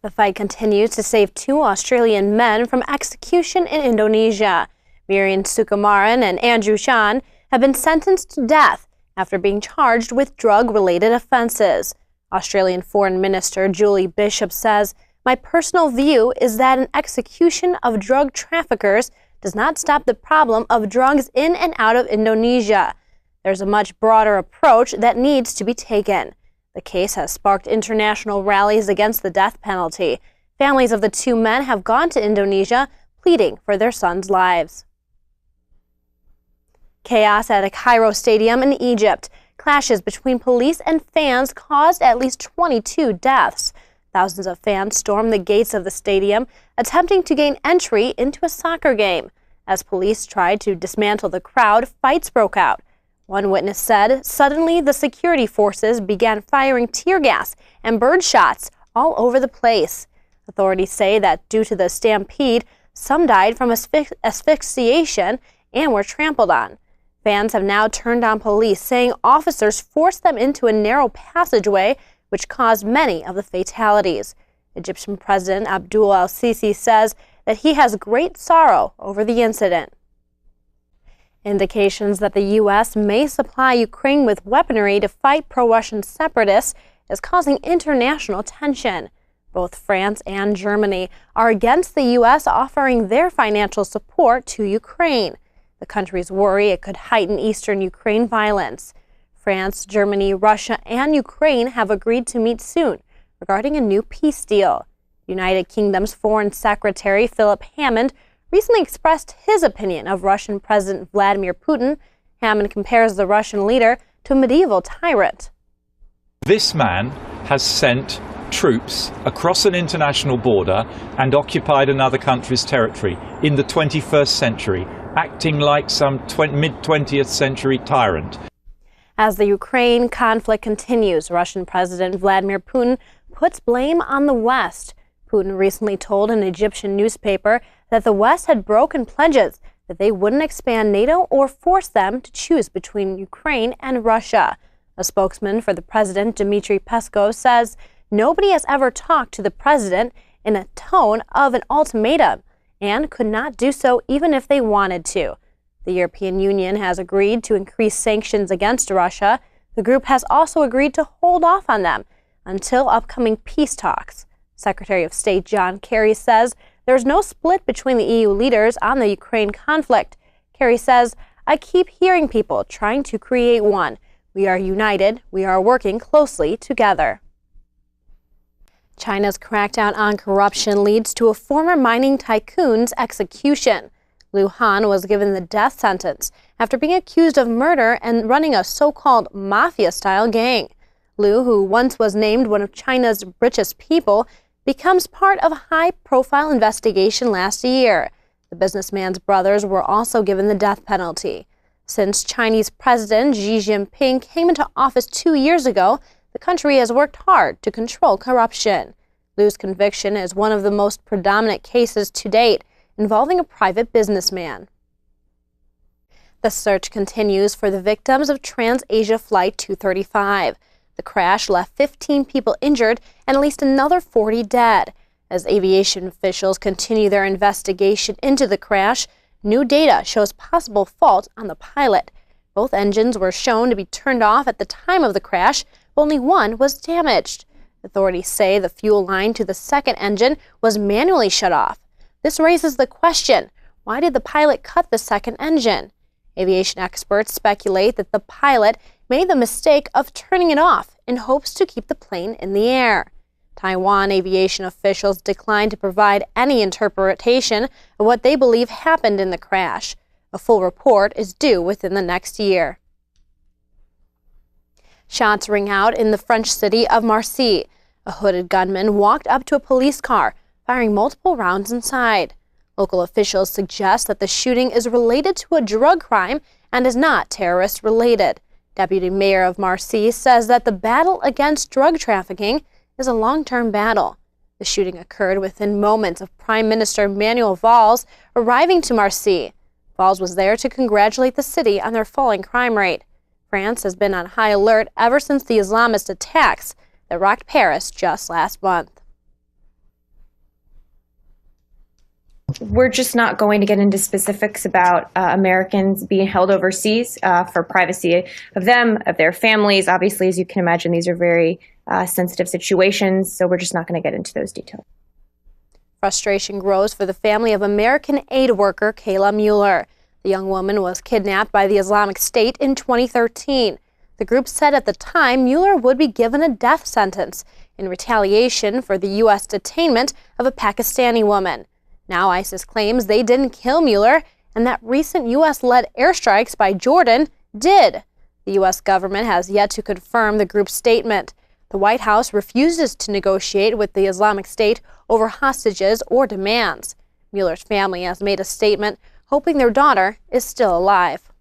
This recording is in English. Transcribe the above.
The fight continues to save 2 Australian men from execution in Indonesia. Miriam Sukumaran and Andrew Shan have been sentenced to death after being charged with drug-related offenses. Australian Foreign Minister Julie Bishop says, "My personal view is that an execution of drug traffickers does not stop the problem of drugs in and out of Indonesia. There's a much broader approach that needs to be taken." The case has sparked international rallies against the death penalty. Families of the 2 men have gone to Indonesia pleading for their sons' lives. Chaos at a Cairo stadium in Egypt. Clashes between police and fans caused at least 22 deaths. Thousands of fans stormed the gates of the stadium, attempting to gain entry into a soccer game. As police tried to dismantle the crowd, fights broke out. One witness said, "Suddenly the security forces began firing tear gas and bird shots all over the place." Authorities say that due to the stampede, some died from asphyxiation and were trampled on. Fans have now turned on police, saying officers forced them into a narrow passageway, which caused many of the fatalities. Egyptian President Abdul al-Sisi says that he has great sorrow over the incident. Indications that the U.S. may supply Ukraine with weaponry to fight pro-Russian separatists is causing international tension. Both France and Germany are against the U.S. offering their financial support to Ukraine. The countries worry it could heighten eastern Ukraine violence. France, Germany, Russia, and Ukraine have agreed to meet soon regarding a new peace deal. United Kingdom's Foreign Secretary Philip Hammond recently expressed his opinion of Russian President Vladimir Putin. Hammond compares the Russian leader to a medieval tyrant. This man has sent troops across an international border and occupied another country's territory in the 21st century, acting like some mid-20th century tyrant. As the Ukraine conflict continues, Russian President Vladimir Putin puts blame on the West. Putin recently told an Egyptian newspaper that the West had broken pledges that they wouldn't expand NATO or force them to choose between Ukraine and Russia. A spokesman for the president, Dmitry Peskov, says nobody has ever talked to the president in a tone of an ultimatum and could not do so even if they wanted to. The European Union has agreed to increase sanctions against Russia. The group has also agreed to hold off on them until upcoming peace talks. Secretary of State John Kerry says there's no split between the EU leaders on the Ukraine conflict. Kerry says, "I keep hearing people trying to create one. We are united. We are working closely together." China's crackdown on corruption leads to a former mining tycoon's execution. Liu Han was given the death sentence after being accused of murder and running a so-called mafia-style gang. Liu, who once was named one of China's richest people, becomes part of a high-profile investigation last year. The businessman's brothers were also given the death penalty. Since Chinese President Xi Jinping came into office 2 years ago, the country has worked hard to control corruption. Liu's conviction is one of the most predominant cases to date involving a private businessman. The search continues for the victims of Trans-Asia Flight 235. The crash left 15 people injured and at least another 40 dead. As aviation officials continue their investigation into the crash, new data shows possible fault on the pilot. Both engines were shown to be turned off at the time of the crash, but only one was damaged. Authorities say the fuel line to the second engine was manually shut off. This raises the question, why did the pilot cut the second engine? Aviation experts speculate that the pilot made the mistake of turning it off in hopes to keep the plane in the air. Taiwan aviation officials declined to provide any interpretation of what they believe happened in the crash. A full report is due within the next year. Shots ring out in the French city of Marseille. A hooded gunman walked up to a police car, firing multiple rounds inside. Local officials suggest that the shooting is related to a drug crime and is not terrorist-related. Deputy Mayor of Marseille says that the battle against drug trafficking is a long-term battle. The shooting occurred within moments of Prime Minister Manuel Valls arriving to Marseille. Valls was there to congratulate the city on their falling crime rate. France has been on high alert ever since the Islamist attacks that rocked Paris just last month. We're just not going to get into specifics about Americans being held overseas for privacy of them, of their families. Obviously, as you can imagine, these are very sensitive situations, so we're just not going to get into those details. Frustration grows for the family of American aid worker Kayla Mueller. The young woman was kidnapped by the Islamic State in 2013. The group said at the time Mueller would be given a death sentence in retaliation for the U.S. detainment of a Pakistani woman. Now ISIS claims they didn't kill Mueller and that recent U.S.-led airstrikes by Jordan did. The U.S. government has yet to confirm the group's statement. The White House refuses to negotiate with the Islamic State over hostages or demands. Mueller's family has made a statement hoping their daughter is still alive.